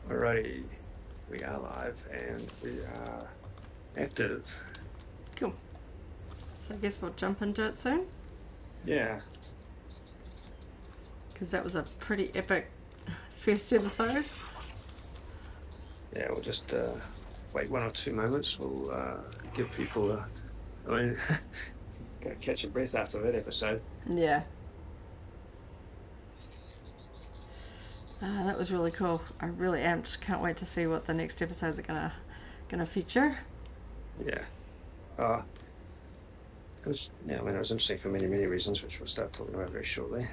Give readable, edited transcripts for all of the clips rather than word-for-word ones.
Alrighty, we are live and we are active. Cool. So I guess we'll jump into it soon. Yeah. Because that was a pretty epic first episode. Yeah, we'll just wait 1 or 2 moments. We'll give people gotta catch your breath after that episode. Yeah. That was really cool. I really amped. Can't wait to see what the next episodes are gonna feature. Yeah. It was it was interesting for many reasons, which we'll start talking about very shortly.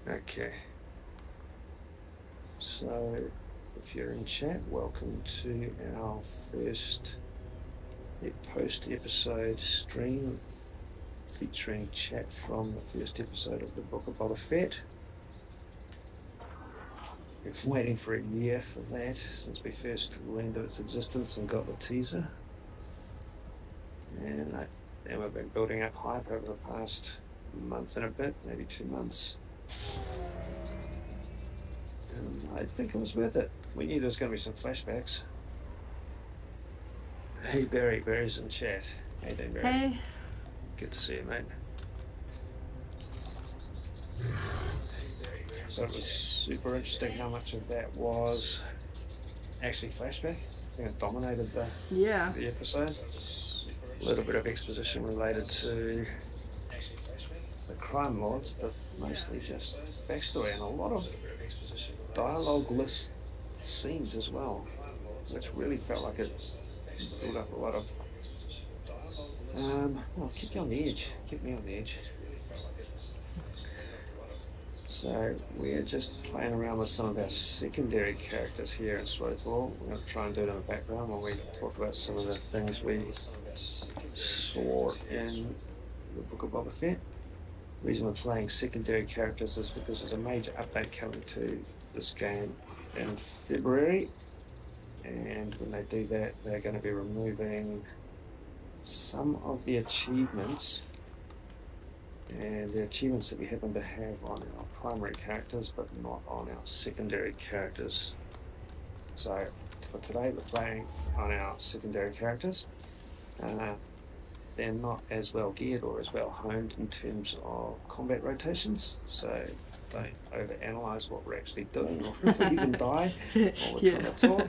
Okay. So, if you're in chat, welcome to our first post-episode stream featuring chat from the first episode of the Book of Boba Fett. We've been waiting for a year for that since we first learned of its existence and got the teaser. And we've been building up hype over the past month and a bit, maybe 2 months. And I think it was worth it. We knew there was going to be some flashbacks. Hey Barry's in chat. Hey doing, Barry? Hey. Good to see you, mate. So it was super interesting how much of that was actually flashback. I think it dominated the episode. A little bit of exposition related to the crime lords, but mostly just backstory and a lot of dialogue-less scenes as well, which really felt like it built up a lot of keep you on the edge, keep me on the edge. So we're just playing around with some of our secondary characters here in SWTOR. We're going to try and do it in the background while we talk about some of the things we saw in the Book of Boba Fett. The reason we're playing secondary characters is because there's a major update coming to this game in February, and when they do that, they're going to be removing some of the achievements and the achievements that we happen to have on our primary characters but not on our secondary characters. So for today we're playing on our secondary characters. They're not as well geared or as well honed in terms of combat rotations, so don't overanalyze what we're actually doing or if we even die while we're trying to talk.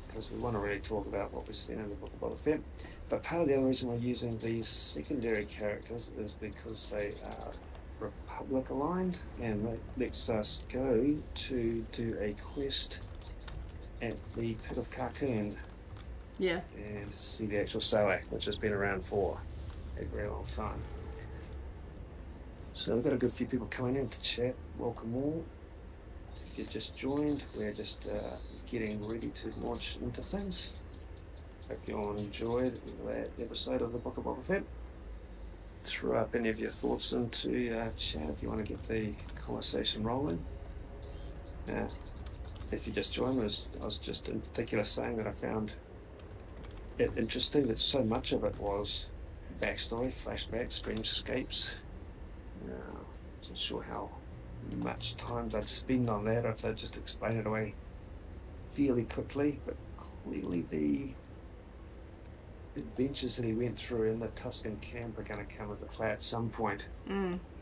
Because we want to really talk about what we've seen in the Book of Boba Fett. But part of the other reason we're using these secondary characters is because they are Republic aligned, and that lets us go to do a quest at the Pit of Carcoon. Yeah. And see the actual Sarlacc, which has been around for a very long time. So we've got a good few people coming in to chat. Welcome all. If you just joined, we're just getting ready to launch into things. Hope you all enjoyed that episode of the Book of Boba Fett. Throw up any of your thoughts into chat if you want to get the conversation rolling. If you just joined, I was just in particular saying that I found it interesting that so much of it was backstory, flashbacks, dreamscapes. I wasn't sure how much time I'd spend on that, or if I'd just explain it away fairly quickly, but clearly the adventures that he went through in the Tuscan camp are going to come into play at some point.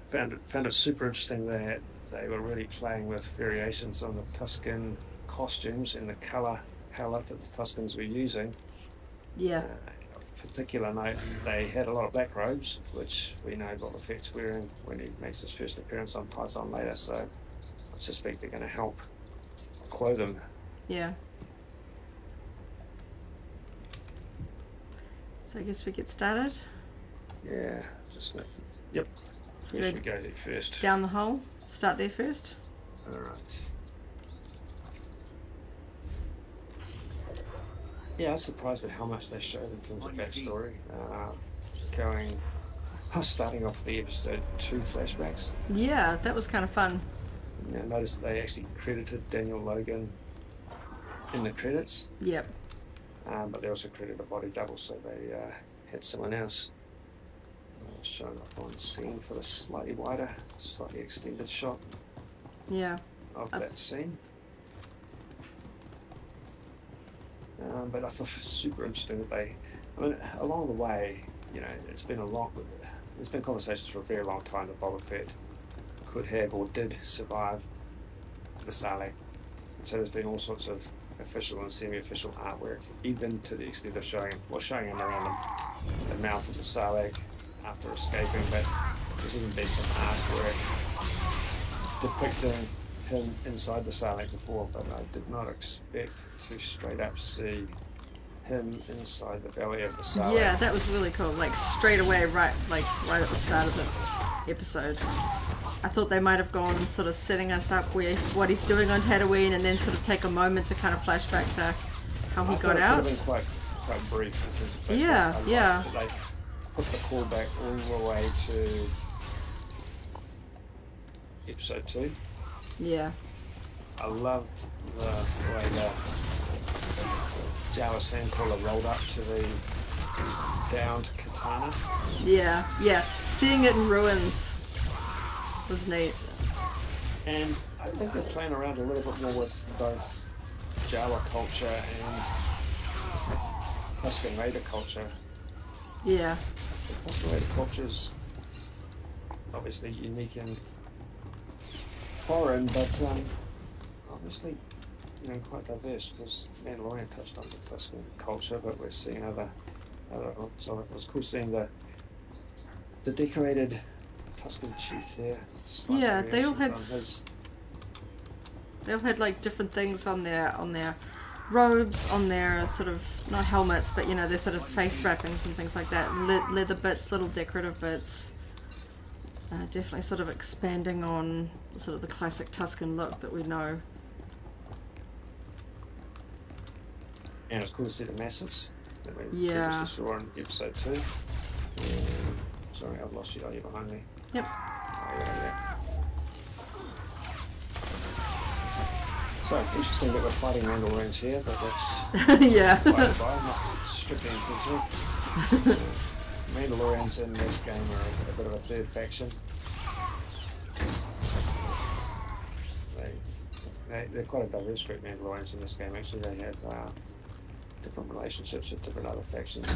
Found it super interesting that they were really playing with variations on the Tuscan costumes and the colour palette that the Tuscans were using. Yeah. Particular note, they had a lot of black robes, which we know Boba Fett's wearing when he makes his first appearance on Tatooine later, so I suspect they're going to help clothe him. Yeah. So I guess we get started. Yeah, just make. Yep. Should we go there first? Down the hole. Start there first. All right. Yeah, I was surprised at how much they showed in terms of backstory. Starting off the episode 2 flashbacks. Yeah, that was kind of fun. Now, notice they actually credited Daniel Logan in the credits. Yep. But they also credited a body double, so they had someone else. showing up on scene for the slightly wider, slightly extended shot. Yeah. Of that scene. But I thought it was super interesting that they, I mean, along the way, you know, there's been conversations for a very long time that Boba Fett could have or did survive the Sarlacc. And so there's been all sorts of official and semi-official artwork, even to the extent of showing him around the mouth of the Sarlacc after escaping, but there's even been some artwork depicting him inside the Sarlacc before, but I did not expect to straight up see him inside the belly of the Sarlacc. Yeah, that was really cool. Like straight away, right at the start of the episode. I thought they might have gone sort of setting us up with what he's doing on Tatooine, and then sort of take a moment to kind of flash back to how he got out. It would have been quite brief. Yeah, yeah. They put the call back all the way to episode 2. Yeah. I loved the way the Jawa Sandcrawler rolled up to the downed katana. Yeah, yeah. Seeing it in ruins was neat. And I think they're playing around a little bit more with both Jawa culture and Tuscan Raider culture. Yeah. The Tuscan Raider culture is obviously unique and foreign, but obviously, you know, quite diverse, because Mandalorian touched on the Tuscan culture, but we're seeing other so it was cool seeing the decorated Tuscan chief there. Yeah, they all had like different things on their robes, on their sort of, not helmets, but you know, their sort of face wrappings and things like that. Leather bits, little decorative bits. Definitely sort of expanding on sort of the classic Tuscan look that we know. And it's cool to see the massives that we Yeah. previously saw in episode 2. Sorry, I've lost you. Are you behind me? Yep. Oh, yeah. So, interesting that we're fighting Mandalorians here, but that's yeah. by the by, not strictly intentional. Mandalorians in this game are a bit of a third faction. They're quite a diverse group, Mandalorians in this game. Actually, they have different relationships with different other factions.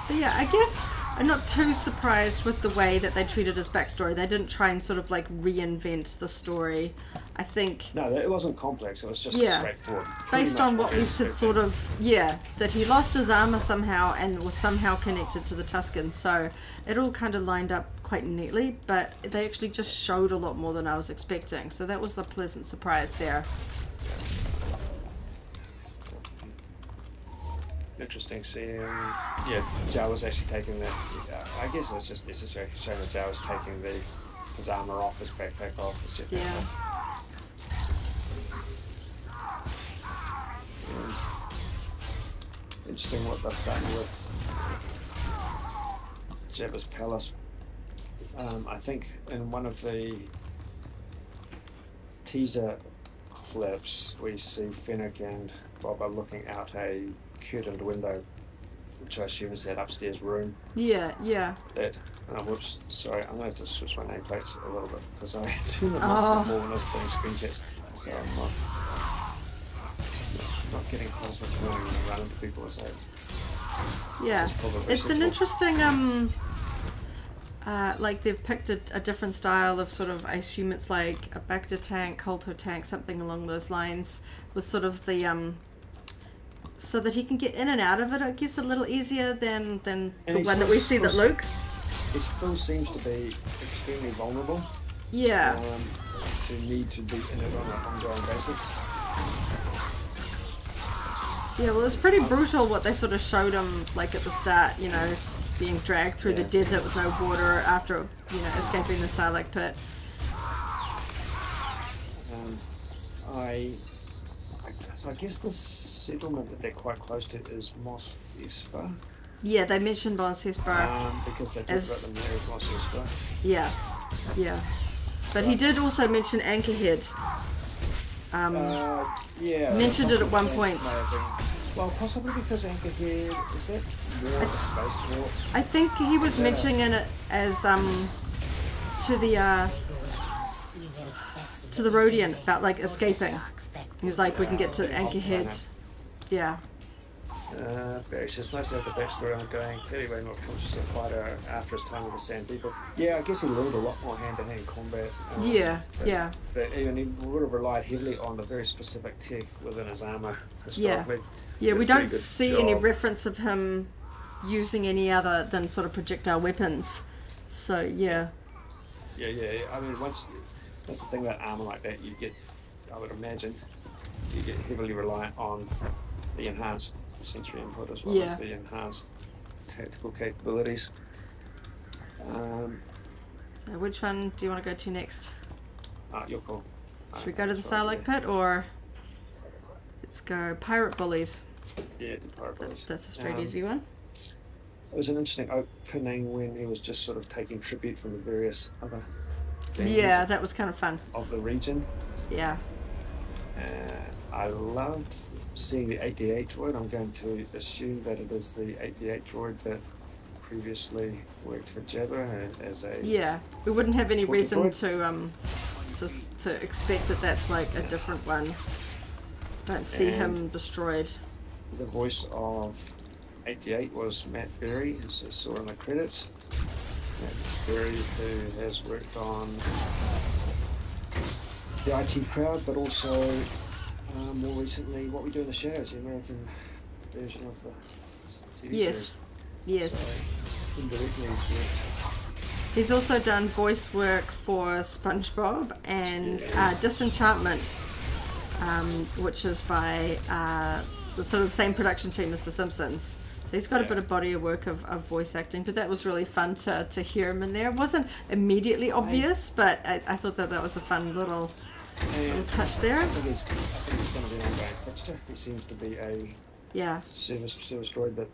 So yeah, I guess I'm not too surprised with the way that they treated his backstory. They didn't try and sort of like reinvent the story. I think... No, it wasn't complex. It was just straightforward. Based on what we said, sort of, that he lost his armor somehow and was somehow connected to the Tuscans. So it all kind of lined up quite neatly, but they actually just showed a lot more than I was expecting. So that was a pleasant surprise there. Interesting seeing, Jawa's actually taking the, I guess it was just necessary showing that Jawa's taking his armor off, his backpack off, his jetpack off. Interesting what they've done with Jabba's palace. I think in one of the teaser clips we see Fennec and Boba looking out a curtained window, which I assume is that upstairs room. Yeah. That, whoops, sorry, I'm going to have to switch my nameplates a little bit because I turned them off before when I was doing screen caps, so I'm not getting cosmic warning when I run into people and say, yeah, it's an interesting, like they've picked a different style of sort of, I assume it's like a Bacta tank, Kolto tank, something along those lines, with sort of the, so that he can get in and out of it, I guess, a little easier than the one that we see that Luke. He still seems to be extremely vulnerable. Yeah. To need to be in it on an ongoing basis. Yeah, well, it was pretty brutal what they sort of showed him, like at the start, you know, being dragged through the desert with no water after, you know, escaping the Sarlacc pit. So I guess the settlement that they're quite close to is Mos Espa. Yeah, they mentioned Mos Espa. Because they talk about them there as Mos Espa. Yeah. But he did also mention Anchorhead. Yeah. mentioned it at one point. Well, possibly because Anchorhead, is that more of a spaceport? I think he was mentioning it as to the Rhodian about like escaping. He was like, we can get to Anchorhead. Yeah. Barry says most of the backstory on going clearly way more conscious of fighter after his time with the Sand People. Yeah, I guess he learned a lot more hand-to-hand combat. But even he would have relied heavily on the very specific tech within his armor historically. Yeah, we don't see any reference of him using any other than sort of projectile weapons. So yeah. I mean, that's the thing about armor like that. You get, I would imagine, you get heavily reliant on the enhanced sensory input as well as the enhanced tactical capabilities. So which one do you want to go to next? You're cool. Should we go to the Sarlacc pit, or let's go pirate bullies? Yeah, the pirate bullies. That's a straight easy one. It was an interesting opening when he was just sort of taking tribute from the various other yeah, that was kind of fun. Of the region. Yeah. I loved seeing the 88 droid. I'm going to assume that it is the 88 droid that previously worked for Jabba as a... Yeah, we wouldn't have any reason to expect that that's like a different one. Don't see him destroyed. The voice of 88 was Matt Berry, as I saw in the credits. Matt Berry, who has worked on the IT Crowd, but also more recently What We Do in the Shadows, the American version of the TV series. Yes. So, indirectly he's worked. He's also done voice work for SpongeBob and Disenchantment, which is by the sort of the same production team as The Simpsons. So he's got a bit of body of work of voice acting, but that was really fun to hear him in there. It wasn't immediately obvious, but I thought that was a fun little touch there. I think he's going to be an ongoing fixture. He seems to be a service droid that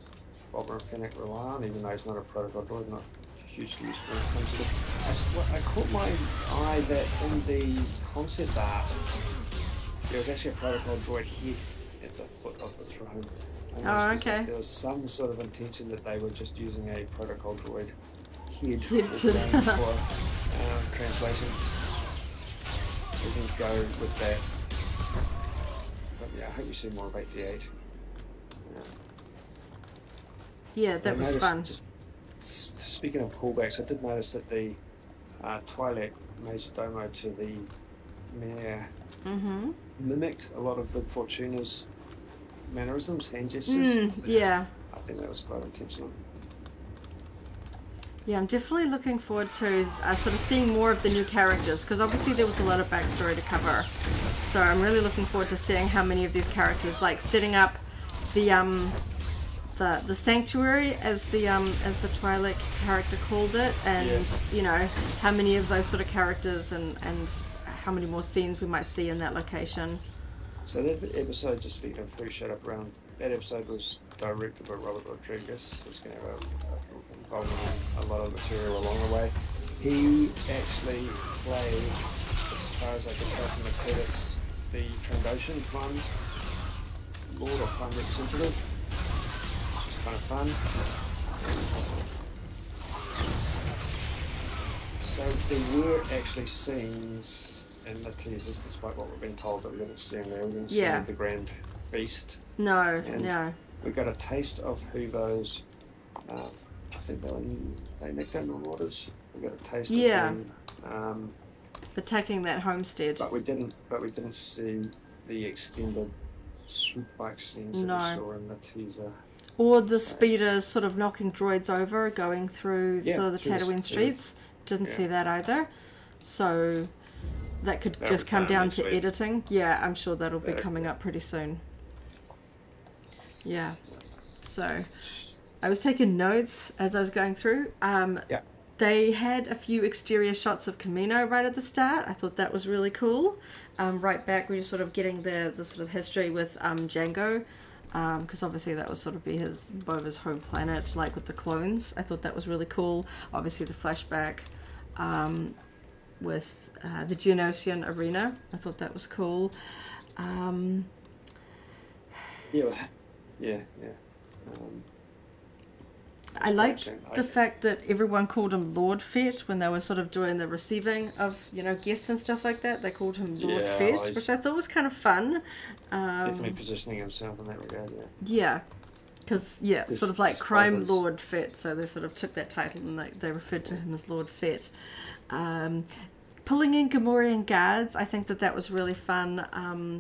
Boba and Fennec rely on, even though he's not a protocol droid, not hugely useful when it comes to it. I caught my eye that in the concept art, there was actually a protocol droid head at the foot of the throne. Oh, okay. There was some sort of intention that they were just using a protocol droid head for translation. We can go with that. But yeah, I hope we see more of 88. Yeah, that was fun. Just speaking of callbacks, I did notice that the Twi'lek Major Domo to the mayor mimicked a lot of Bib Fortuna's mannerisms, hand gestures. I think that was quite intentional. Yeah, I'm definitely looking forward to sort of seeing more of the new characters, because obviously there was a lot of backstory to cover. So I'm really looking forward to seeing how many of these characters, like setting up the sanctuary as the Twi'lek character called it, and you know, how many of those sort of characters and how many more scenes we might see in that location. So that episode, just speaking of who showed up around, that episode was directed by Robert Rodriguez. He's going to have involvement in a lot of material along the way. He actually played, as far as I can tell from the credits, the Trandoshan Prime Lord or Prime Representative. Which is kind of fun. So there were actually scenes in the teasers, despite what we've been told that we didn't see in there. We didn't see the Grand Feast. No. We got a taste of who those, I think they nicked them on orders. We got a taste of them. Attacking that homestead. But we didn't see the extended swoop bike scenes that we saw in the teaser. Or the speeders sort of knocking droids over, going through sort of the Tatooine streets. Didn't see that either. So that could just come down to editing. Yeah, I'm sure that'll be coming up pretty soon. Yeah. So I was taking notes as I was going through. They had a few exterior shots of Kamino right at the start. I thought that was really cool. Right back, we were sort of getting the sort of history with Jango, because obviously that was sort of be Boba's home planet, like with the clones. I thought that was really cool. Obviously the flashback with the Geonosian arena. I thought that was cool. Yeah. I liked the fact that everyone called him Lord Fett when they were sort of doing the receiving of, guests and stuff like that. They called him Lord Fett, which I thought was kind of fun. Definitely positioning himself in that regard, Yeah. Because, sort of like Crime Lord Fett, so they sort of took that title and they referred to him as Lord Fett. Pulling in Gamorrean guards, I think that was really fun.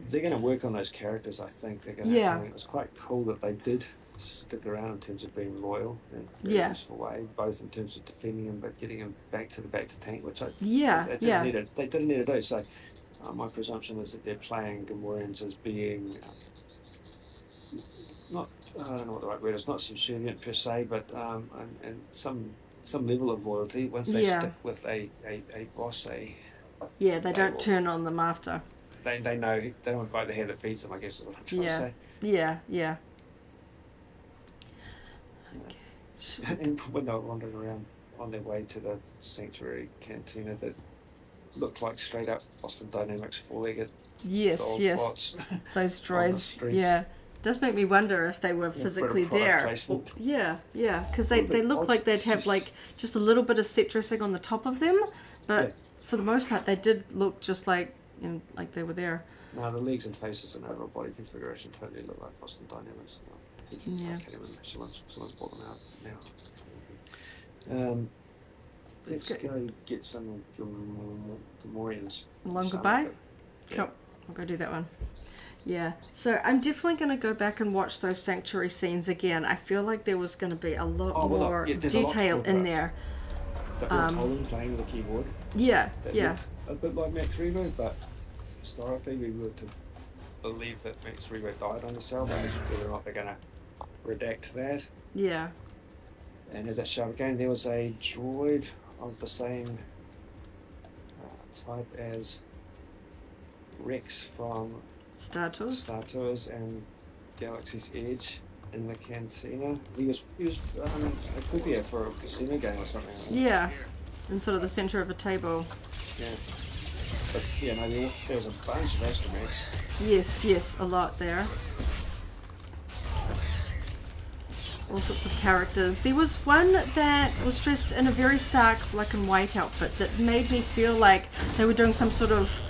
They're going to work on those characters, I think. They're going to. I mean, it was quite cool that they did stick around in terms of being loyal in a very useful way, both in terms of defending him but getting him back to tank, which they didn't need to do. So my presumption is that they're playing Gamorreans as being not, I don't know what the right word is, not subservient per se, but and some level of loyalty once they stick with a boss. They don't turn on them after. They know they don't want to bite the hand that feeds them, I guess is what I'm trying to say. Yeah. And when they were wandering around on their way to the sanctuary cantina, that looked like straight up Boston Dynamics four-legged bots. Those droids. Yeah. It does make me wonder if they were physically there. Yeah, because they look like they'd have like just a little bit of set dressing on the top of them, but for the most part they did look just like like they were there. No, the legs and faces and overall body configuration totally look like Boston Dynamics. I can't even. Someone's brought them out now. Let's go get some Gamorreans. Longer by? Cool. I'll go do that one. Yeah, so I'm definitely going to go back and watch those sanctuary scenes again. I feel like there was going to be a lot more detail in there. That Holland playing the keyboard. Yeah. A bit like Max Rebo, but historically we were to believe that Max Rebo died on the salvage. Whether or not they're going to redact that. Yeah. And have that show again. There was a droid of the same type as Rex from SWTOR and Galaxy's Edge in the cantina. He was it could be for a casino game or something. Yeah, in sort of the centre of a table. Yeah. But there was a bunch of astromechs. Yes, a lot there. All sorts of characters. There was one that was dressed in a very stark black and white outfit that made me feel like they were doing some sort of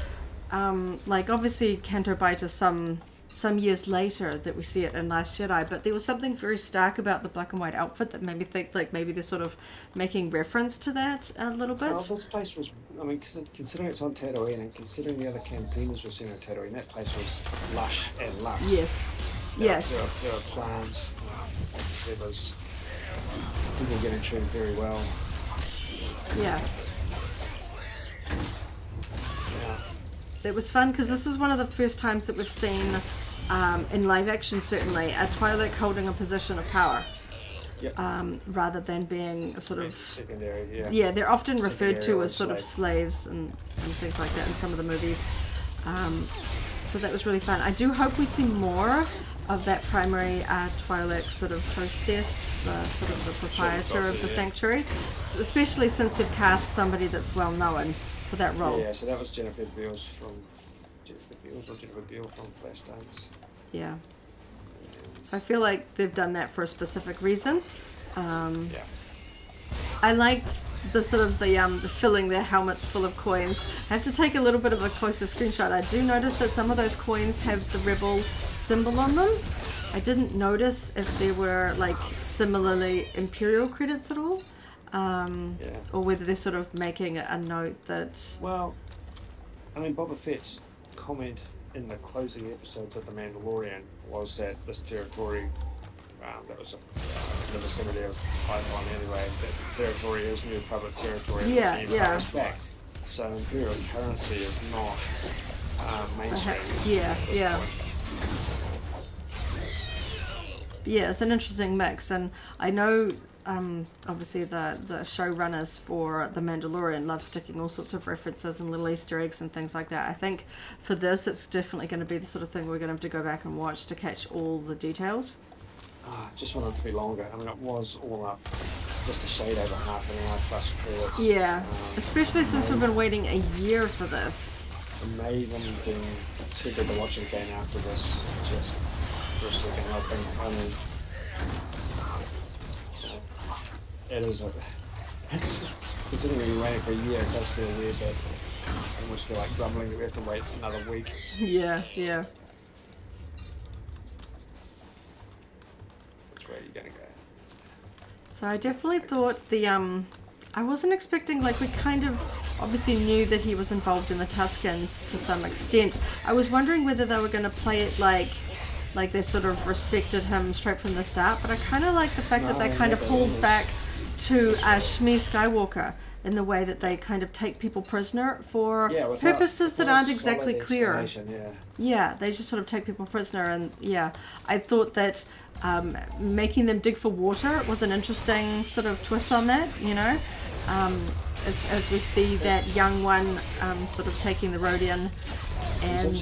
like obviously Canto Bight is some years later that we see it in Last Jedi, but there was something very stark about the black and white outfit that made me think like maybe they're sort of making reference to that a little bit. Well, this place was, considering it's on Tatooine and considering the other cantinas we've seen on Tatooine, that place was lush and luxe. Yes. There were plants. There was people getting treated very well. Yeah. It was fun because this is one of the first times that we've seen in live action, certainly, a Twi'lek holding a position of power. Yep. Rather than being a sort of secondary. Yeah, they're often referred to as sort of slaves and things like that in some of the movies. So that was really fun. I do hope we see more of that primary Twi'lek sort of hostess, the sort of the proprietor of the sanctuary, especially since they've cast somebody that's well known for that role. Yeah, so that was Jennifer Beal from Flashdance. Yeah. So I feel like they've done that for a specific reason. I liked the sort of the filling their helmets full of coins. I have to take a little bit of a closer screenshot. I do notice that some of those coins have the rebel symbol on them. I didn't notice if they were like similarly Imperial credits at all. Or whether they're sort of making a note that... Well, Boba Fett's comment in the closing episodes of The Mandalorian was that this territory, that was in the vicinity of Python anyway, that the territory is New Republic territory. Yeah. Back. So Imperial currency is not mainstream. Yeah, it's an interesting mix, and I know obviously the showrunners for The Mandalorian love sticking all sorts of references and little Easter eggs and things like that. I think for this it's definitely going to be the sort of thing we're going to have to go back and watch to catch all the details. Just wanted it to be longer. It was all up just a shade over half an hour plus credits. Yeah, especially since we've been waiting a year for this. I may even do too big to watch it again after this, just for a second helping. I mean, it is it's considering we're waiting for a year, it does feel weird, but I almost feel like grumbling that we have to wait another week. Yeah, yeah. Which way are you gonna go? So I definitely thought the I wasn't expecting, like, we kind of obviously knew that he was involved in the Tuscans to some extent. I was wondering whether they were going to play it like they sort of respected him straight from the start, but I kind of like the fact that they kind of pulled back to Shmi Skywalker in the way that they kind of take people prisoner for purposes that aren't exactly clear. Yeah, they just sort of take people prisoner, and yeah, I thought that making them dig for water was an interesting sort of twist on that, you know, as we see that young one sort of taking the road in, and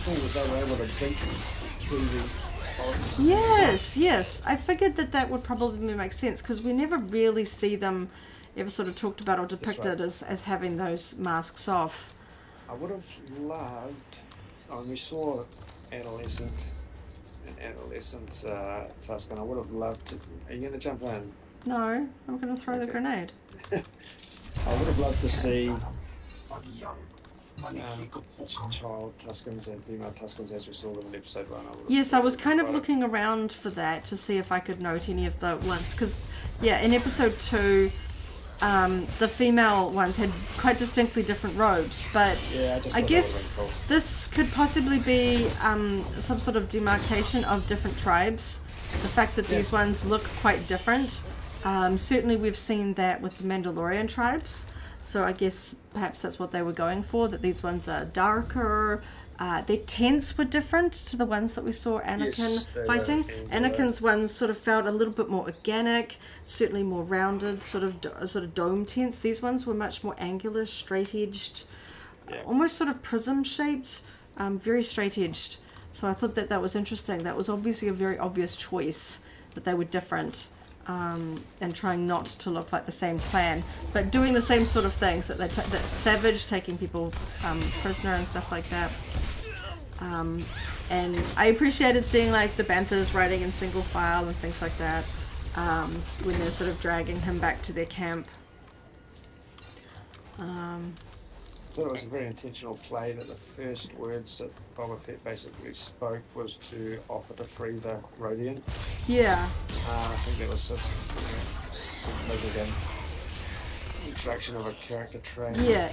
yes, I figured that would probably make sense, because we never really see them ever sort of talked about or depicted as having those masks off. I would have loved, when we saw an adolescent Tuscan, I would have loved to, are you going to jump in? No, I'm going to throw the grenade. I would have loved to see child Tuscans and female Tuscans as we saw them in episode 1. Yes, I was kind of looking around for that to see if I could note any of the ones, because yeah, in episode 2 the female ones had quite distinctly different robes, but yeah, I guess cool. This could possibly be some sort of demarcation of different tribes. The fact that these ones look quite different. Certainly we've seen that with the Mandalorian tribes, so I guess perhaps that's what they were going for, that these ones are darker. Their tents were different to the ones that we saw Anakin fighting. Anakin's ones sort of felt a little bit more organic, certainly more rounded, sort of dome tents. These ones were much more angular, straight-edged, almost sort of prism-shaped, very straight-edged. So I thought that was interesting. That was obviously a very obvious choice, that they were different, and trying not to look like the same clan, but doing the same sort of things, that Savage taking people prisoner and stuff like that. And I appreciated seeing like the Banthas riding in single file and things like that, when they're sort of dragging him back to their camp. I thought it was a very intentional play that the first words that Boba Fett basically spoke was to offer to free the Rodian. Yeah. I think that was a significant introduction of a character trait. Yeah.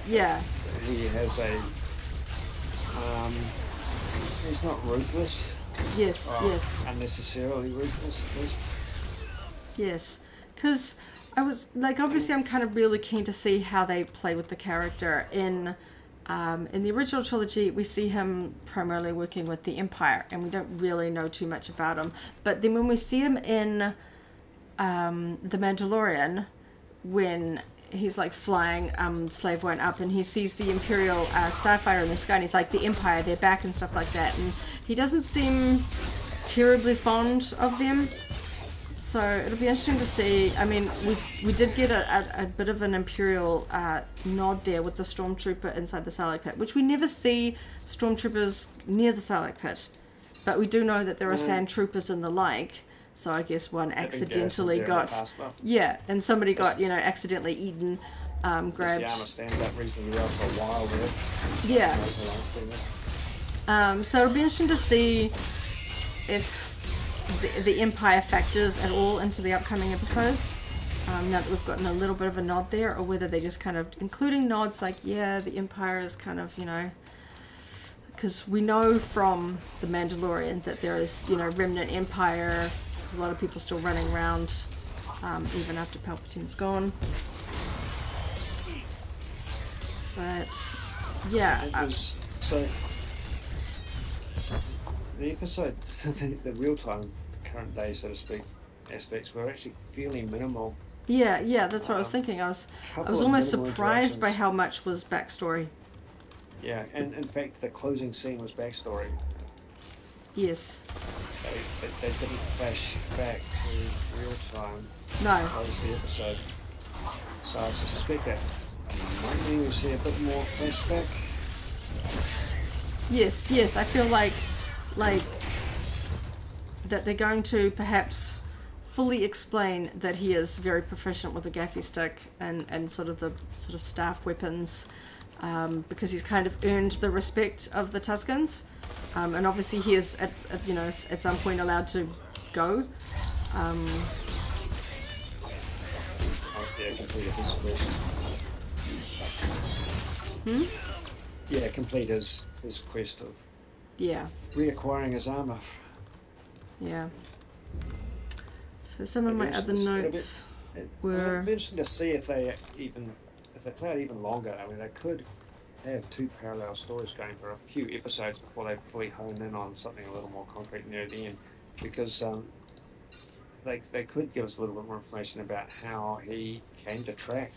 He has a he's not ruthless. Yes. Unnecessarily ruthless, at least. Yes, because I was like, obviously I'm kind of really keen to see how they play with the character. In the original trilogy, we see him primarily working with the Empire, and we don't really know too much about him. But then when we see him in The Mandalorian, when he's like flying Slave One up, and he sees the Imperial Starfighter in the sky, and he's like, the Empire, they're back, and stuff like that. And he doesn't seem terribly fond of them. So it'll be interesting to see. I mean, we did get a bit of an Imperial nod there with the Stormtrooper inside the Sarlacc pit, which we never see Stormtroopers near the Sarlacc pit. But we do know that there are Sand Troopers and the like. So I guess one accidentally got... Yeah, and somebody got, accidentally eaten, grabbed... The armor stands up reasonably well for a while there. Yeah. So it'll be interesting to see if the Empire factors at all into the upcoming episodes. Now that we've gotten a little bit of a nod there, or whether they just kind of... Including nods like, yeah, the Empire is kind of, because we know from The Mandalorian that there is, remnant Empire. There's a lot of people still running around, even after Palpatine's gone. But, yeah. It was, so, the episode, the real-time, the current day, so to speak, aspects were actually fairly minimal. Yeah, that's what I was thinking. I was almost surprised by how much was backstory. Yeah, and in fact, the closing scene was backstory. Yes. They didn't flash back to real time. No. Close the episode. So I suspect that might mean we see a bit more flashback. Yes, I feel like that they're going to perhaps fully explain that he is very proficient with the gaffy stick and sort of the sort of staff weapons, because he's kind of earned the respect of the Tuscans, and obviously he is at some point allowed to go. Yeah, complete his quest. Yeah, complete his quest of reacquiring his armor. Yeah. So some of my other notes were. It'd be interesting to see if they play it even longer. I mean, they could have two parallel stories going for a few episodes before they fully hone in on something a little more concrete near the end, because they could give us a little bit more information about how he came to track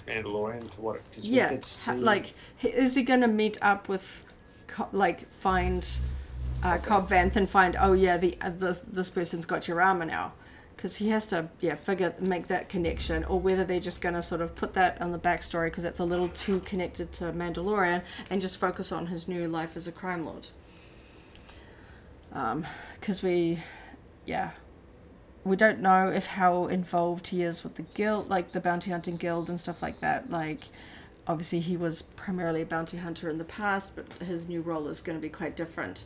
Mandalorian to what it. Yeah, like is he going to meet up with, find Cobb Vanth and find, oh yeah, this person's got your armor now, because he has to make that connection, or whether they're just going to sort of put that on the backstory because it's a little too connected to Mandalorian and just focus on his new life as a crime lord. Because we don't know how involved he is with the guild, like the bounty hunting guild and stuff like that. Like, obviously he was primarily a bounty hunter in the past, but his new role is going to be quite different.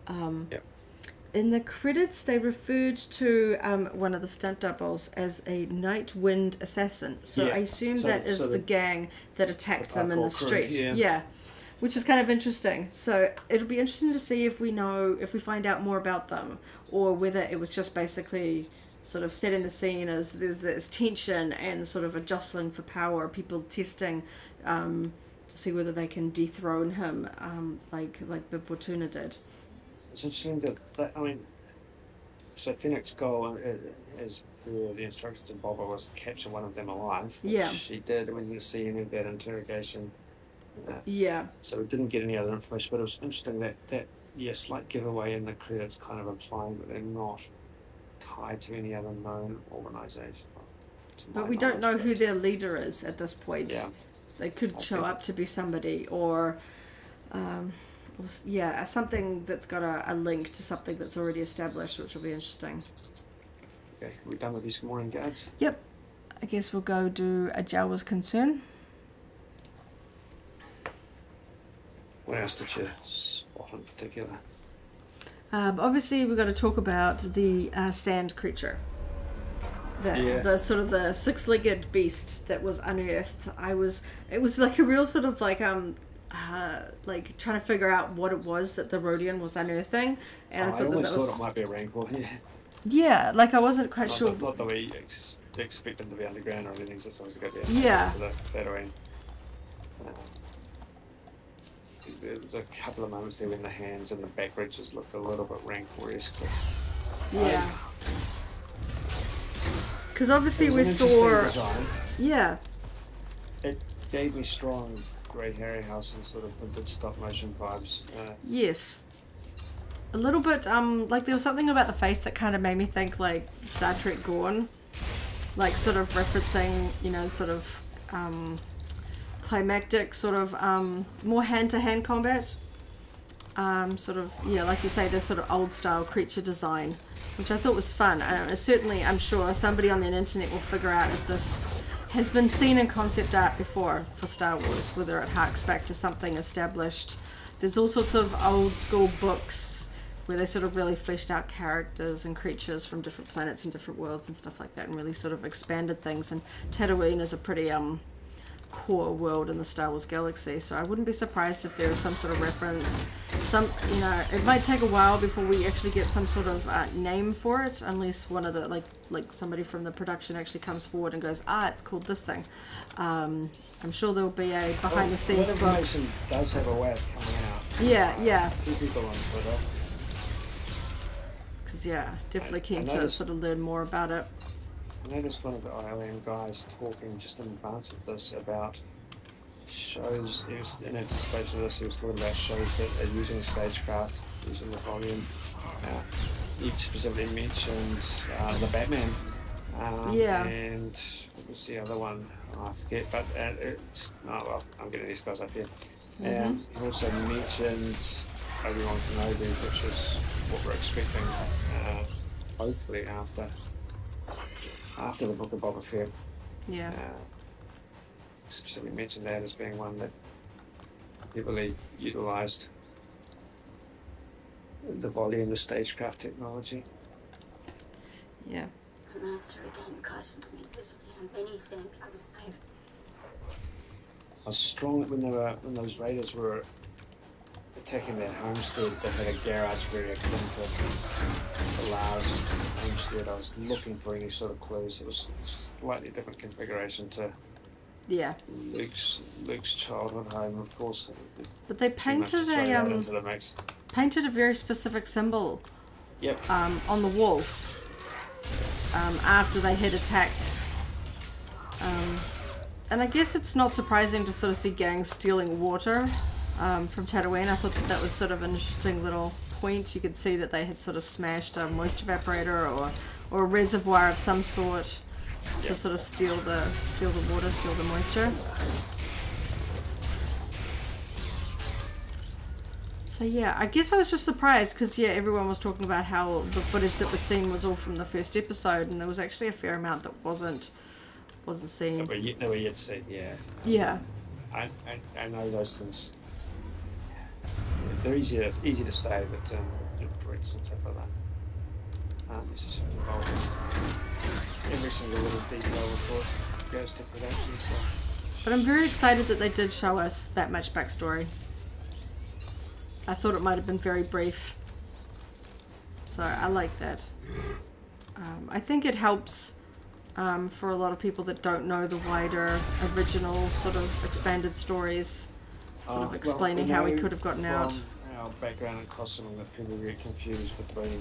In the credits, they referred to one of the stunt doubles as a Night Wind assassin. So I assume that is the gang that attacked them in the street. Yeah. Which is kind of interesting. So it'll be interesting to see if we find out more about them, or whether it was just basically sort of setting the scene as there's this tension and sort of a jostling for power, people testing to see whether they can dethrone him, like Bib Fortuna did. It's interesting that I mean, so Fennec's goal, as per the instructions of Boba, was to capture one of them alive. Which she did. We didn't see any of that interrogation. So we didn't get any other information, but it was interesting that slight giveaway in the credits kind of implying that they're not tied to any other known organisation. But we don't know who their leader is at this point. Yeah. They could show up to be somebody, or something that's got a link to something that's already established, which will be interesting. Okay, are we done with these morning guards? Yep. I guess we'll go do a Jawa's concern. What else did you spot in particular? Obviously, we've got to talk about the sand creature. The sort of the six-legged beast that was unearthed. It was like a real sort of like trying to figure out what it was that the Rodian was unearthing, and I thought it might be a rancor. Yeah, like I wasn't quite sure. Not that we expect them to be underground or anything, so it's always got to be to the Tatooine. There was a couple of moments there when the hands and the back ridges looked a little bit rancor-esque. Yeah. Because obviously we saw... Design. Yeah. It gave me strong Grey Harryhausen sort of vintage stop-motion vibes. Yes. A little bit, like there was something about the face that kind of made me think like Star Trek Gorn. Like sort of referencing, sort of... climactic sort of more hand-to-hand combat, sort of like you say, this sort of old style creature design, which I thought was fun. Certainly I'm sure somebody on the internet will figure out if this has been seen in concept art before for Star Wars, whether it harks back to something established. There's all sorts of old school books where they sort of really fleshed out characters and creatures from different planets and different worlds and stuff like that, and really sort of expanded things, and Tatooine is a pretty core world in the Star Wars galaxy, so I wouldn't be surprised if there is some sort of reference. It might take a while before we actually get some sort of name for it, unless one of the like somebody from the production actually comes forward and goes, it's called this thing. I'm sure there'll be a behind the scenes book. Information does have a way of coming out. Yeah. A few people on Twitter. Because definitely keen to sort of learn more about it. I noticed one of the ILM guys talking just in advance of this about shows. He was in anticipation of this. He was talking about shows that are using stagecraft, using the volume. He specifically mentioned the Batman Yeah. And what was the other one? Oh, I forget, but it's, oh well, I'm getting these guys up here. He also mentions Obi-Wan Kenobi, which is what we're expecting, hopefully after the Book of Boba Fett. Yeah. Specifically mentioned that as being one that heavily utilised the volume, the stagecraft technology. Yeah. The master again cautions me to anything. I was strong when those raiders were attacking that homestead. They had a garage very akin to Lars' homestead. I was looking for any sort of clues. It was a slightly different configuration to Luke's childhood home, of course. But they painted into the mix. Painted a very specific symbol. Yep. On the walls. After they had attacked. And I guess it's not surprising to sort of see gangs stealing water from Tatooine. I thought that was sort of an interesting little point. You could see that they had sort of smashed a moisture evaporator or a reservoir of some sort to sort of steal the water, steal the moisture. So yeah, I guess I was just surprised because everyone was talking about how the footage that was seen was all from the first episode, and there was actually a fair amount that wasn't seen. That were yet to see, yeah. Yeah. I know those things. They're easy to say, but your directors and stuff like that aren't necessarily involved in every single little detail before it goes to production. So. But I'm very excited that they did show us that much backstory. I thought it might have been very brief. So I like that. I think it helps for a lot of people that don't know the wider original sort of expanded stories, sort of explaining how he could have gotten out. Our background and costuming, that people get confused between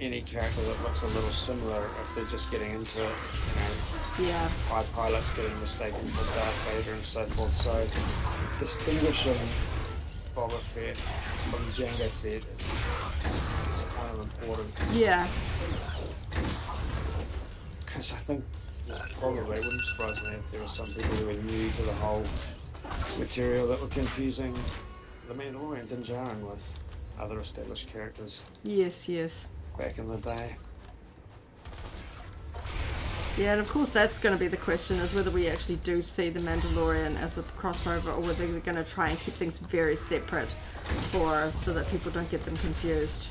any character that looks a little similar if they're just getting into it, high pilots getting mistaken for Darth Vader and so forth. So distinguishing Boba Fett from Jango Fett is kind of important. Yeah. Because I think probably it wouldn't surprise me if there were some people who were new to the whole material that were confusing the Mandalorian Din Djarin with other established characters. Yes. Back in the day. Yeah, and of course that's going to be the question, is whether we actually do see the Mandalorian as a crossover, or whether they're going to try and keep things very separate so that people don't get them confused.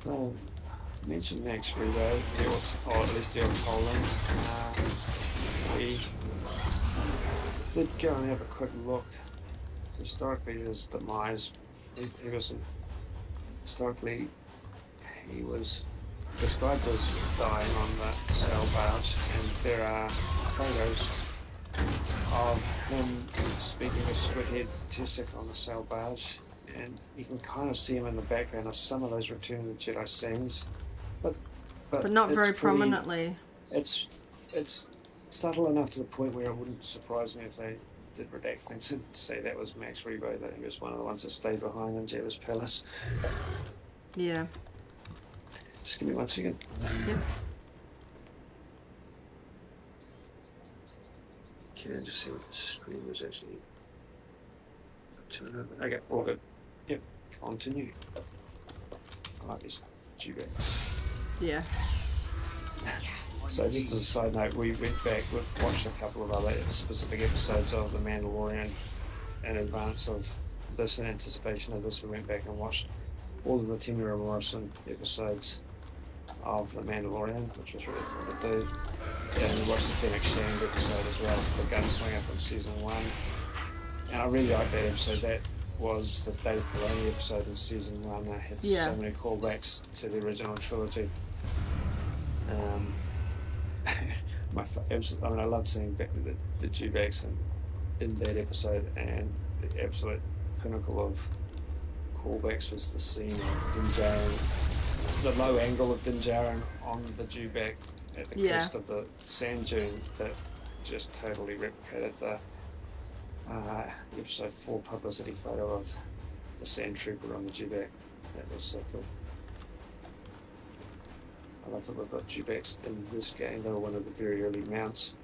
Well, mention next week though, or at least the Ortolan. We did go and have a quick look. Historically, his demise, historically, he was described as dying on the sail barge, and there are photos of him speaking with Squidhead Tessic on the sail barge, and you can kind of see him in the background of some of those Return of the Jedi scenes, but not very prominently. It's subtle enough to the point where it wouldn't surprise me if they did redact things and say that was Max Rebo, that he was one of the ones that stayed behind in Jabba's palace. Yeah. Just give me 1 second. Yep. Can I just see what the screen was actually turn over? Okay, all good. Yep, continue. I like these G-backs. Yeah. So just as a side note, we went back, we've watched a couple of other specific episodes of The Mandalorian in advance of this, in anticipation of this. We went back and watched all of the Temuera Morrison episodes of The Mandalorian, which was really cool to do. And we watched the Fennec Shand episode as well, the Gunslinger from season 1. And I really liked that episode. That was the Dave Filoni episode in season 1. It had so many callbacks to the original trilogy. I loved seeing the G-backs in that episode, and the absolute pinnacle of callbacks was the scene of Din Djarin, the low angle of Din Djarin on the G-back at the crest of the sand dune, that just totally replicated the episode 4 publicity photo of the sand trooper on the G-back. That was so cool. I love that we've got Dewbacks in this game. They were one of the very early mounts.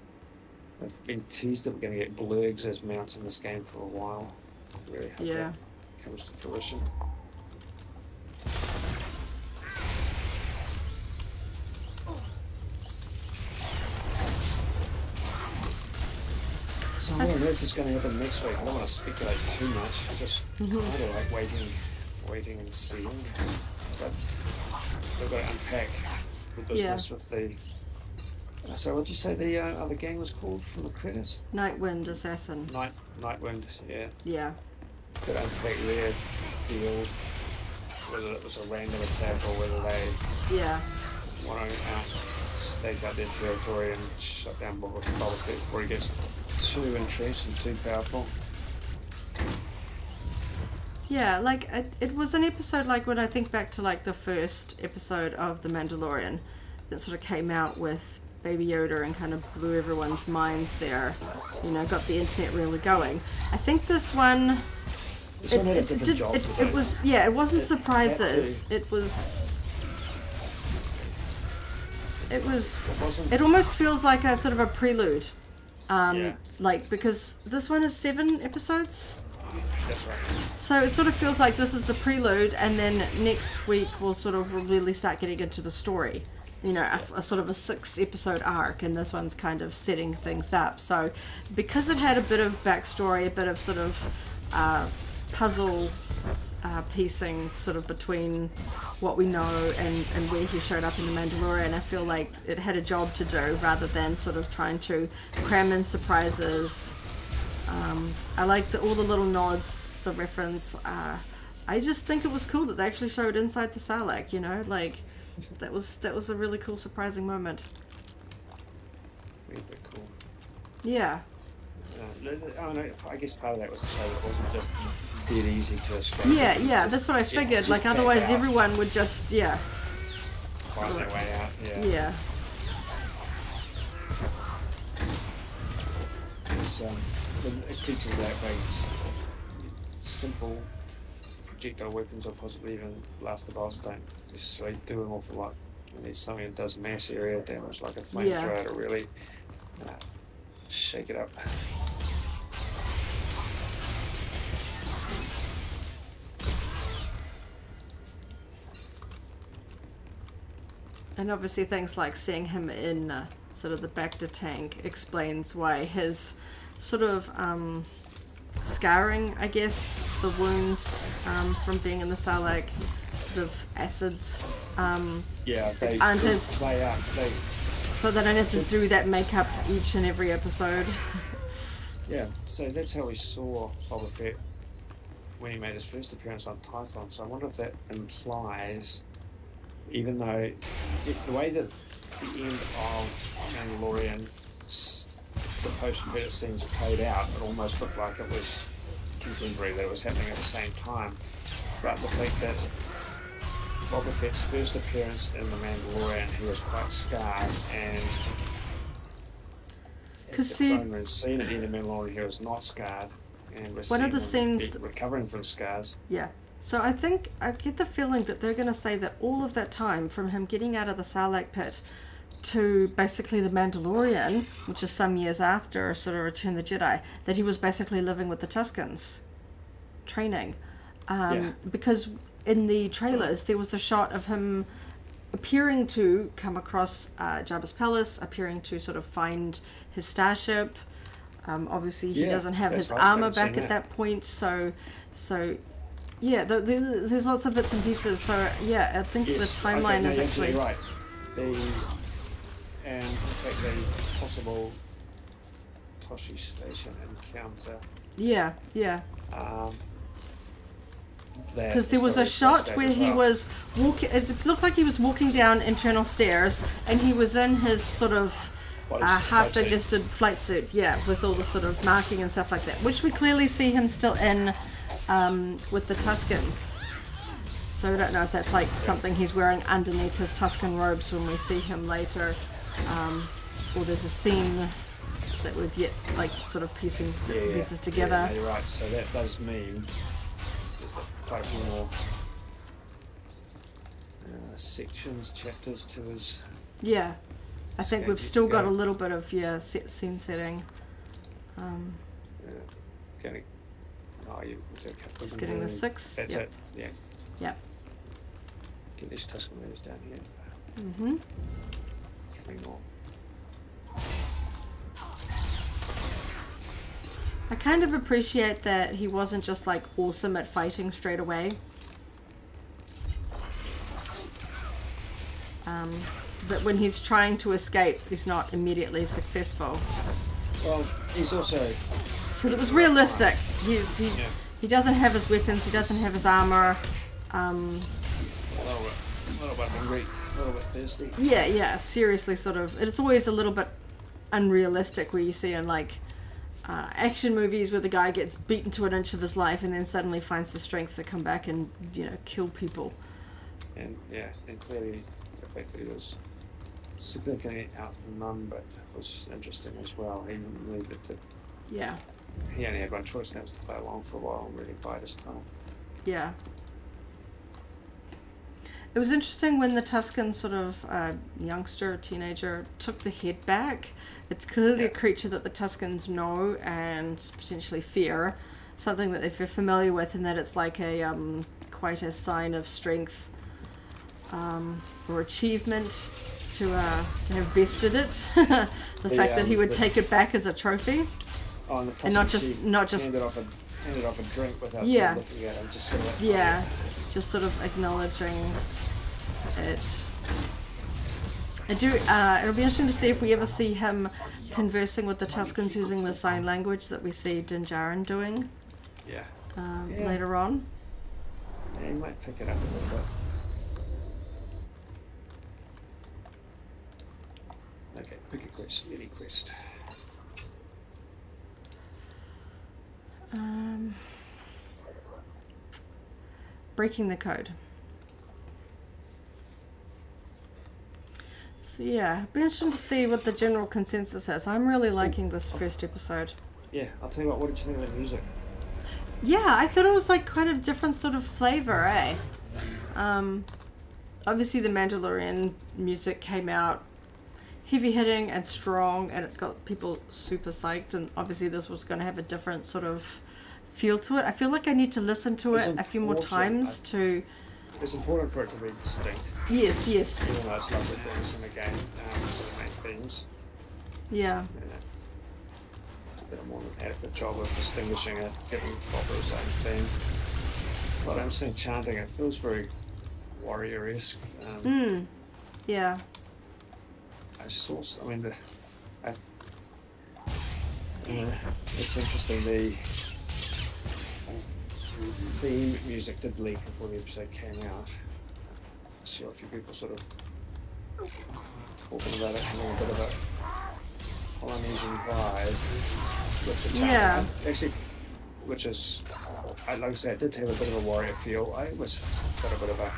I've been teased that we're going to get blurgs as mounts in this game for a while. I really hope that comes to fruition. So I don't know if it's going to happen next week. I don't want to speculate too much. I just kind of like waiting and seeing. But we've got to unpack the business with the... So what did you say the other game was called from the credits? Nightwind Assassin. Nightwind, yeah. Yeah. Got to unpack their deal, whether it was a random attack or whether they want to stake out their territory and shut down Book of Boba Fett before he gets too entrenched and too powerful. Yeah, like it was an episode, like when I think back to like the first episode of The Mandalorian that sort of came out with Baby Yoda and kind of blew everyone's minds there, you know, got the internet really going. I think this one, it was, yeah, it wasn't surprises. It almost feels like a sort of a prelude. Like, because this one is 7 episodes. That's right. So it sort of feels like this is the prelude, and then next week we'll sort of really start getting into the story. You know, a sort of a 6-episode arc, and this one's kind of setting things up. So because it had a bit of backstory, a bit of sort of puzzle piecing sort of between what we know and where he showed up in The Mandalorian, I feel like it had a job to do rather than sort of trying to cram in surprises. I like all the little nods, the reference. I just think it was cool that they actually showed inside the Sarlacc, you know, like that was a really cool, surprising moment. Really cool. Yeah. I guess part of that was to show it wasn't just dead easy to escape. Yeah, that's what I figured. Like otherwise everyone would just, find their way out, Yeah. It features that way. Simple projectile weapons or possibly even blaster boss don't necessarily do an awful lot. You need something that does mass area damage like a flamethrower to really shake it up. And obviously things like seeing him in sort of the Bacta tank explains why his sort of scarring, I guess, the wounds from being in the Sarlacc, sort of acids, aren't as... So they don't have to do that makeup each and every episode. Yeah, so that's how we saw Boba Fett when he made his first appearance on Tython. So I wonder if that implies, even though the way that the end of Mandalorian, the post-credit scenes played out, it almost looked like it was contemporary, that it was happening at the same time. But the fact that Boba Fett's first appearance in The Mandalorian, he was quite scarred, and we've seen it in The Mandalorian, he was not scarred, and we're one of the scenes recovering from scars. Yeah. So I think, I get the feeling that they're going to say that all of that time, from him getting out of the Sarlacc pit to basically The Mandalorian, which is some years after sort of Return of the Jedi, that he was basically living with the Tuscans, training. Because in the trailers, there was a shot of him appearing to come across Jabba's palace, appearing to sort of find his starship. Obviously, he doesn't have his armor back at that point, so yeah, there's lots of bits and pieces. So yeah, I think the timeline is actually right. And in fact, the possible Toshi Station encounter. Yeah. Because there was a shot where he was walking. It looked like he was walking down internal stairs, and he was in his sort of half-digested flight suit. Yeah, with all the sort of marking and stuff like that, which we clearly see him still in with the Tuscans. So I don't know if that's like something he's wearing underneath his Tuscan robes when we see him later, or there's a scene that we've yet like sort of piecing bits and pieces together. Yeah, you're right. So that does mean there's quite a few more sections, chapters to his. Yeah, I think we've Sketchy still got a together. little bit of scene setting. Getting. Oh, you do a couple Just of getting the them. 6. That's Yep. it. Yeah. Yep. Get these Tuscan letters down here. Mm-hmm. 3 more. I kind of appreciate that he wasn't just like awesome at fighting straight away. That when he's trying to escape, he's not immediately successful. Well, he's also. Because it was realistic. Yeah. He doesn't have his weapons, he doesn't have his armor. A little bit hungry, a little bit thirsty. Yeah, seriously, sort of. It's always a little bit unrealistic where you see in like action movies where the guy gets beaten to an inch of his life and then suddenly finds the strength to come back and, you know, kill people. And clearly the fact that he was significantly outnumbered but was interesting as well. He needed to. Yeah. He only had one choice, and that was to play along for a while and really bide his time. Yeah. It was interesting when the Tuscan sort of youngster, teenager, took the head back. It's clearly a creature that the Tuscans know and potentially fear, something that they're familiar with, and that it's like a quite a sign of strength or achievement to have vested it. The fact that he would take it back as a trophy. Oh, and, And not just handed off a drink without Yeah. looking at him. Just sort of yeah, just sort of acknowledging it. I do. It'll be interesting to see if we ever see him conversing with the Tuscans using the sign language that we see Din Djarin doing Yeah. later on. Yeah, he might pick it up a little bit. Okay, pick a quest. Any quest. Breaking the code. So yeah, it'll be interesting to see what the general consensus is. I'm really liking this first episode. Yeah, I'll tell you what did you think of the music? Yeah, I thought it was like quite a different sort of flavor, eh? Obviously the Mandalorian music came out heavy hitting and strong, and it got people super psyched, and obviously this was going to have a different sort of feel to it. I feel like I need to listen to it a few more times to... It's important for it to be distinct. Yes. Even though it's lovely things in the game, for the main themes. Yeah. Did a more than adequate job of distinguishing it, giving proper its own theme. But I'm saying chanting, it feels very warrior-esque. Yeah. It's interesting, the theme music did leak before the episode came out. I saw a few people sort of talking about it, having a bit of a Polynesian vibe with the chanting. Yeah. Actually, which is, like I said, it did have a bit of a warrior feel. I almost got a bit of a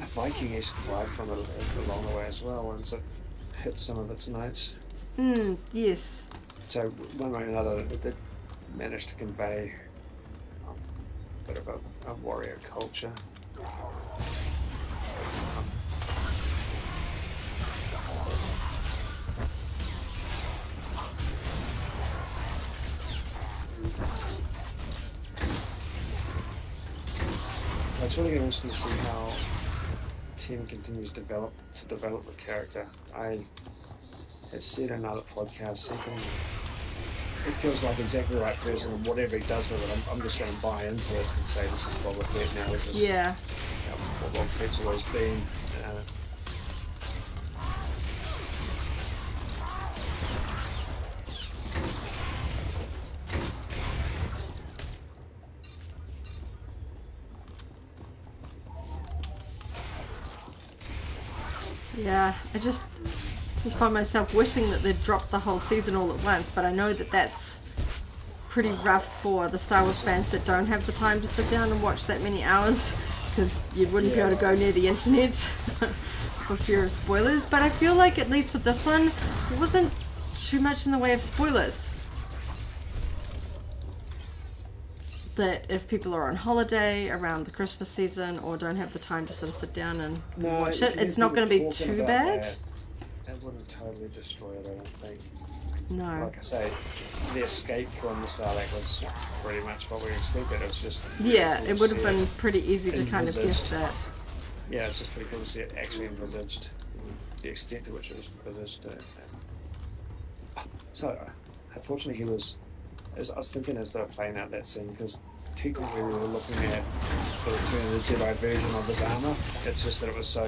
Viking-esque vibe from it along the way as well, once it hit some of its notes. Yes. So one way or another, it did manage to convey a bit of a warrior culture. It's really interesting to see how Tim continues to develop the character. I have said in other podcasts, it feels like exactly the right person, and whatever he does with it, I'm just going to buy into it and say this is Boba Fett now. This is what Boba Fett's always been. Yeah, I just find myself wishing that they'd dropped the whole season all at once, but I know that that's pretty rough for the Star Wars fans that don't have the time to sit down and watch that many hours, because you wouldn't be able to go near the internet for fear of spoilers. But I feel like at least with this one, it wasn't too much in the way of spoilers. that if people are on holiday around the Christmas season or don't have the time to sort of sit down and watch it, it's not going to be too bad. It wouldn't totally destroy it, I don't think. No. Like I say, the escape from the Sarlacc was pretty much what we expected. It was just... Yeah, it would have been pretty easy to kind of guess that. Yeah, it's just pretty cool to see it actually envisaged, the extent to which it was envisaged. So, unfortunately, he was... I was thinking as they were playing out that scene, because technically we were looking at the Return of the Jedi version of this armour. It's just that it was so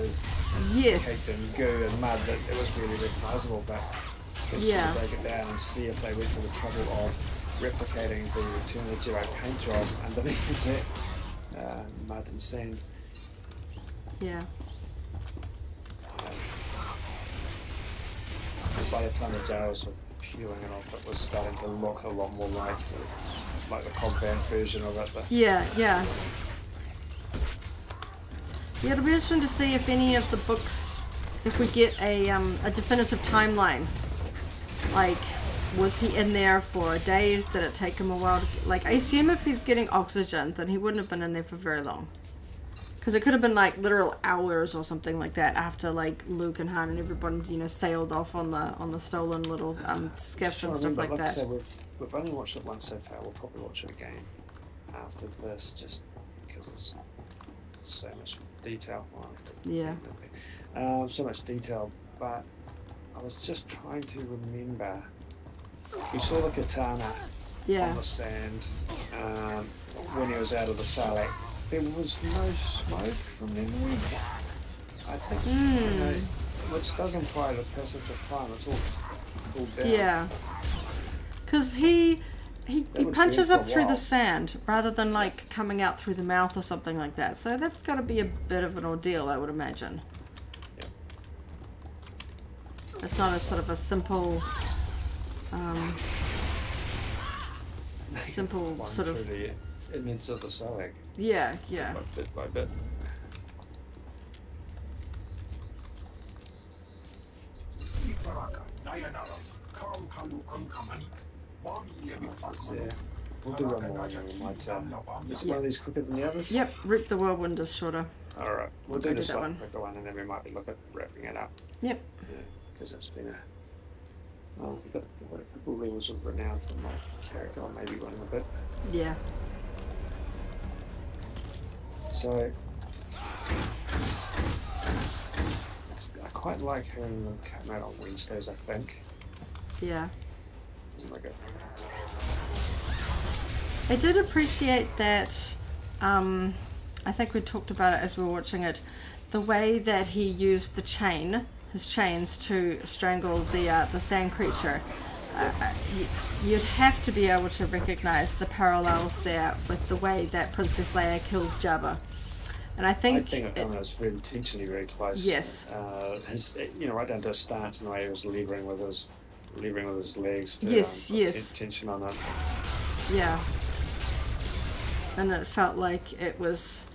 caked in goo and mud that it was really recognisable, but yeah, break it down and see if they went to the trouble of replicating the Return of the Jedi paint job underneath that mud and sand. Yeah. And by the time the jails were peeling it off, it was starting to look a lot more like the compound version of it. Yeah. Yeah, it'll be interesting to see if any of the books, if we get a definitive timeline. Like, was he in there for days? Did it take him a while to, like, I assume if he's getting oxygen, then he wouldn't have been in there for very long. Because it could have been, like, literal hours or something like that after, like, Luke and Han and everyone, you know, sailed off on the stolen little skiff and stuff like that. I said, we've only watched it once so far. We'll probably watch it again after this, just because it's so much detail. Yeah. So much detail, but I was just trying to remember. We saw the katana on the sand when he was out of the Sarlacc. There was no smoke from memory. I think, which does imply the passage of time. It's all cooled down. Yeah, because he punches up through the sand rather than like coming out through the mouth or something like that. So that's got to be a bit of an ordeal, I would imagine. Yeah. It's not a sort of a simple, sort of. The immense of the Sarlacc. Yeah. Bit by bit. We'll do one more and then we might... is one of these quicker than the others? Yep, Rip the Whirlwind is shorter. Alright, we'll do this one quicker one and then we might be looking at wrapping it up. Yep. Yeah, because it's been a... Well, we've got a couple levels of renown for my character, or maybe one in a bit. Yeah. So... I quite like having them come out on Wednesdays, I think. Yeah. Like it. I did appreciate that, I think we talked about it as we were watching it, the way that he used his chains to strangle the sand creature. You'd have to be able to recognize the parallels there with the way that Princess Leia kills Jabba. And I think it was very intentionally very close. Yes. His, right down to his stance and the way he was levering with his legs to yes. tension on it. Yeah. And it felt like it was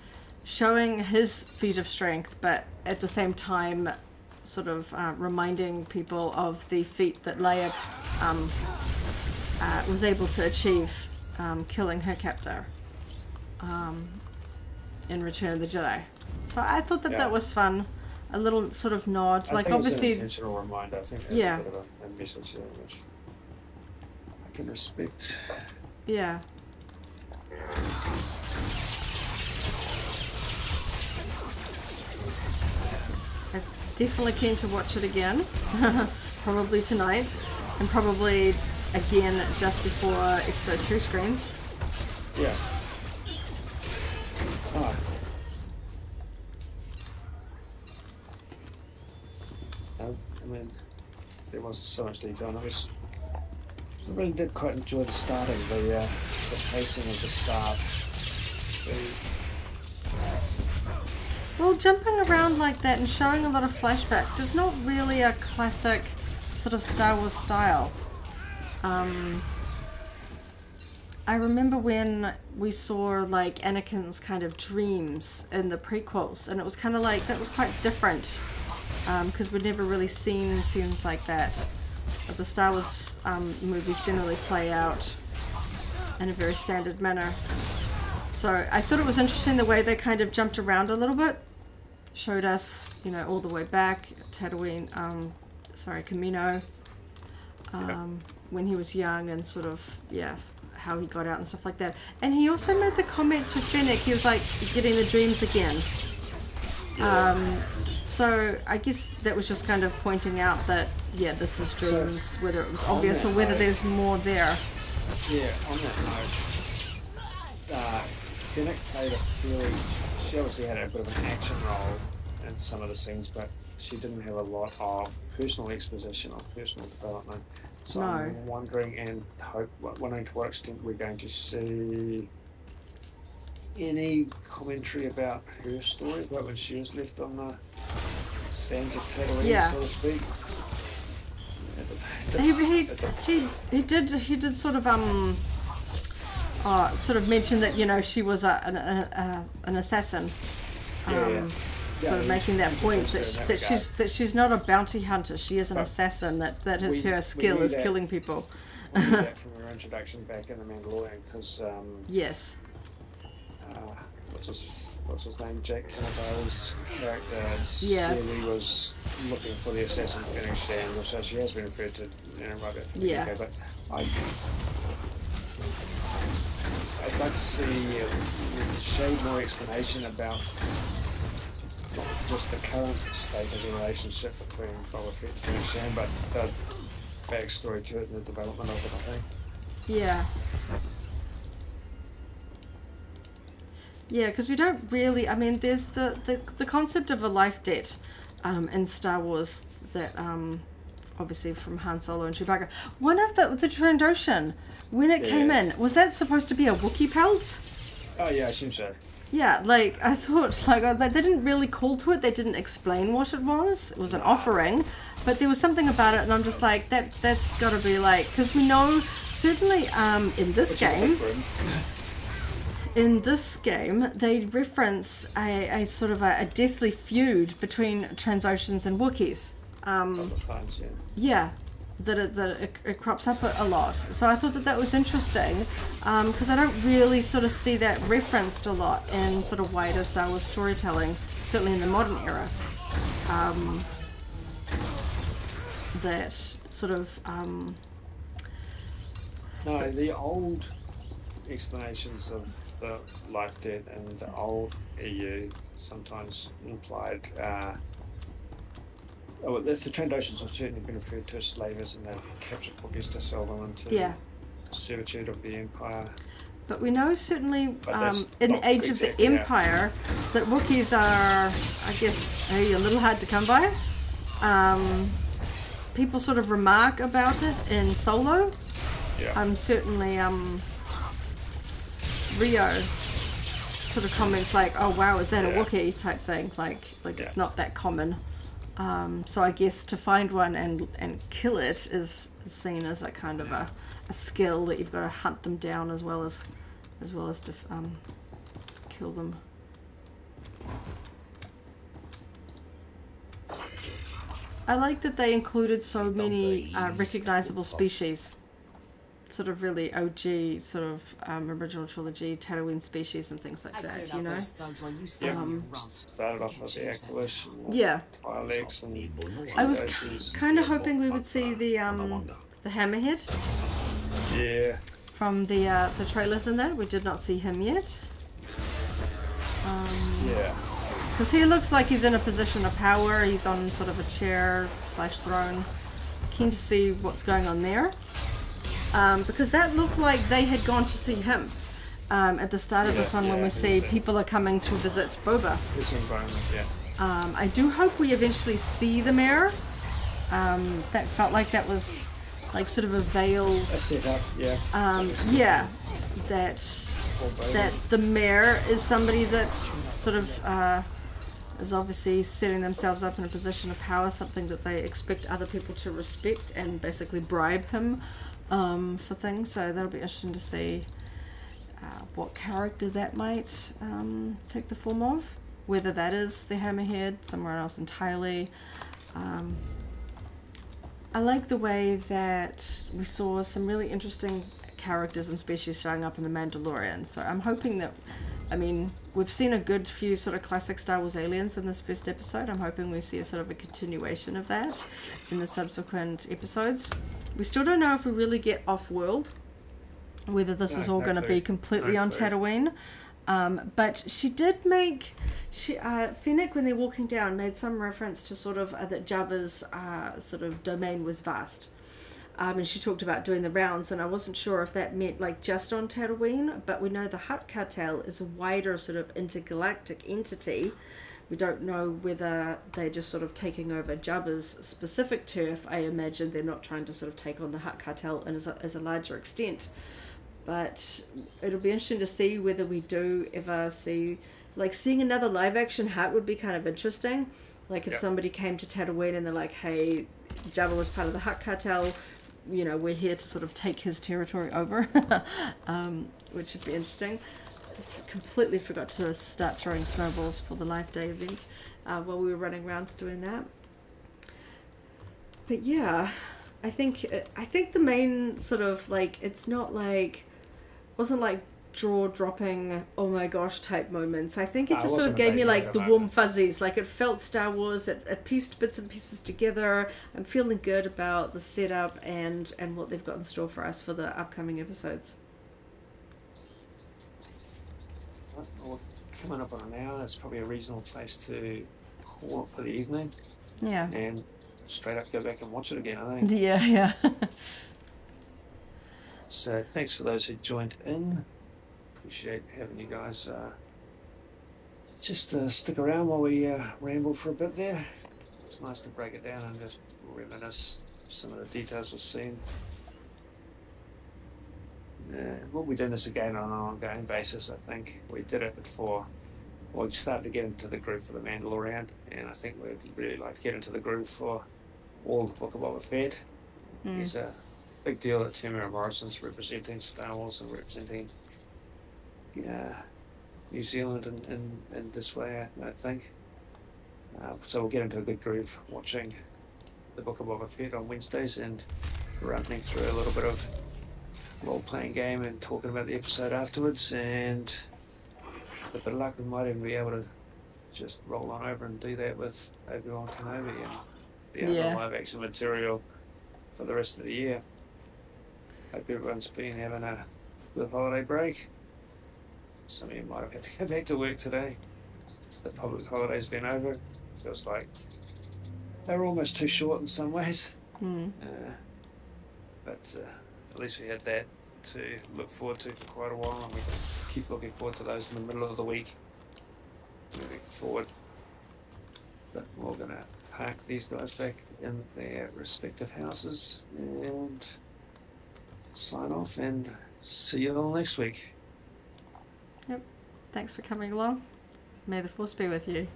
showing his feat of strength, but at the same time sort of reminding people of the feat that Leia was able to achieve, killing her captor in Return of the Jedi. So I thought that was fun. A little sort of nod, like obviously. It's an intentional reminder. I think there's a bit of a message there which I can respect. Yeah. I'm definitely keen to watch it again, probably tonight, and probably again just before episode 2 screens. Yeah. I mean, there was so much detail, and I really did quite enjoy the starting, the pacing of the start. Well, jumping around like that and showing a lot of flashbacks is not really a classic sort of Star Wars style. I remember when we saw like Anakin's kind of dreams in the prequels, and it was kind of like, that was quite different, because we'd never really seen scenes like that. But the Star Wars movies generally play out in a very standard manner. So I thought it was interesting the way they kind of jumped around a little bit. Showed us, you know, all the way back, Tatooine, Camino, when he was young and sort of, how he got out and stuff like that. And he also made the comment to Fennec, he was like, getting the dreams again. So I guess that was just kind of pointing out that, this is dreams, so, whether it was obvious or whether there's more there. Yeah, on that note, Fennec played a fairly, she obviously had a bit of an action role in some of the scenes, but she didn't have a lot of personal exposition or personal development. So no. I'm wondering and wondering to what extent we're going to see any commentary about her story, about when she was left on the sands of Tatooine, so to speak. He did sort of mention that, you know, she was an assassin. Sort of making that point that she's not a bounty hunter. She is an assassin. That is her skill is killing people. We knew that from her introduction back in The Mandalorian, because yes. What's his name? Jack Cannavale's character said he was looking for the assassin Fennec Shand, so she has been referred to, you know, right back from the UK, but I'd like to see shade more explanation about not just the current state of the relationship between Boba Fett and Fennec Shand, but the backstory to it and the development of it, I think. Yeah. Yeah, because we don't really, I mean, there's the concept of a life debt in Star Wars that, obviously from Han Solo and Chewbacca. One of the Trandoshan, when it came in, was that supposed to be a Wookiee pelt? Oh yeah, I assume so. Yeah, like, I thought, like, they didn't really call to it, they didn't explain what it was. It was an offering, but there was something about it, and I'm just like, that's gotta be like, because we know, certainly in this game, they reference a sort of a deathly feud between Transoceans and Wookiees. Times, yeah, that it crops up a lot. So I thought that was interesting, because I don't really sort of see that referenced a lot in sort of wider Star Wars storytelling, certainly in the modern era. That sort of... No, the old explanations of the life debt and the old EU sometimes implied the Trandoshans have certainly been referred to as slavers, and they captured Wookiees to sell them into servitude of the Empire. But we know certainly in the age of the Empire that Wookiees are, I guess, a little hard to come by. People sort of remark about it in Solo. Yeah. Certainly Rio sort of comments like, "Oh wow, is that a Wookiee?" type thing. Like it's not that common. So I guess to find one and kill it is seen as a kind of a skill that you've got to hunt them down as well as to kill them. I like that they included so many recognizable species. Sort of really OG, sort of original trilogy, Tatooine species and things like that, you know? Started off with the Acquisition, Twi'leks, and I was kind of hoping we would see the Hammerhead. Yeah. From the trailers in that. We did not see him yet. Because he looks like he's in a position of power. He's on sort of a chair / throne. Keen to see what's going on there. Because that looked like they had gone to see him at the start of this one when we see people are coming to visit Boba. This environment, I do hope we eventually see the mayor. That felt like that was like sort of a veiled... A setup, that the mayor is somebody that sort of is obviously setting themselves up in a position of power, something that they expect other people to respect and basically bribe him for things. So that'll be interesting to see what character that might take the form of, whether that is the Hammerhead, somewhere else entirely. I like the way that we saw some really interesting characters and species showing up in The Mandalorian. So I'm hoping that, I mean, we've seen a good few sort of classic Star Wars aliens in this first episode. I'm hoping we see a sort of a continuation of that in the subsequent episodes. We still don't know if we really get off-world, whether this is all going to be completely on Tatooine. But she did make, Fennec, when they're walking down, made some reference to sort of that Jabba's sort of domain was vast. And she talked about doing the rounds, and I wasn't sure if that meant like just on Tatooine, but we know the Hutt Cartel is a wider sort of intergalactic entity. We don't know whether they're just sort of taking over Jabba's specific turf. I imagine they're not trying to sort of take on the Hutt Cartel as a larger extent. But it'll be interesting to see whether we do ever see, like, seeing another live action Hutt would be kind of interesting. Like if somebody came to Tatooine and they're like, hey, Jabba was part of the Hutt Cartel, you know, we're here to sort of take his territory over, which would be interesting. I completely forgot to start throwing snowballs for the Life Day event while we were running around doing that. But yeah, I think the main sort of, like, it's not like, wasn't like jaw-dropping, oh my gosh type moments. I think it just sort of gave me like the warm fuzzies. Like it felt Star Wars. It pieced bits and pieces together. I'm feeling good about the setup and what they've got in store for us for the upcoming episodes. Well, coming up on an hour, that's probably a reasonable place to call it for the evening. Yeah. And straight up go back and watch it again, I think. Yeah. So thanks for those who joined in. Appreciate having you guys just stick around while we ramble for a bit there. It's nice to break it down and just reminisce some of the details we've seen. We'll be doing this again on an ongoing basis. I think we did it before. Well, we started to get into the groove for The Mandalorian, and I think we'd really like to get into the groove for all the Book of Boba Fett. It's a big deal that Tamara Morrison's representing Star Wars and representing New Zealand in this way, I think. So we'll get into a good groove watching the Book of Boba Fett on Wednesdays and running through a little bit of role-playing game and talking about the episode afterwards, and with a bit of luck we might even be able to just roll on over and do that with Obi-Wan Kenobi and the other live action material for the rest of the year. Hope everyone's been having a good holiday break. Some of you might have had to go back to work today. The public holiday's been over. Feels like they were almost too short in some ways. But at least we had that to look forward to for quite a while, and we can keep looking forward to those in the middle of the week moving forward. But we're going to park these guys back in their respective houses and sign off and see you all next week. Yep. Thanks for coming along. May the Force be with you.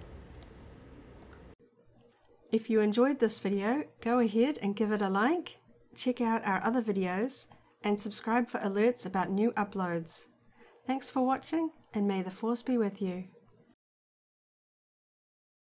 If you enjoyed this video, go ahead and give it a like, check out our other videos, and subscribe for alerts about new uploads. Thanks for watching, and may the Force be with you.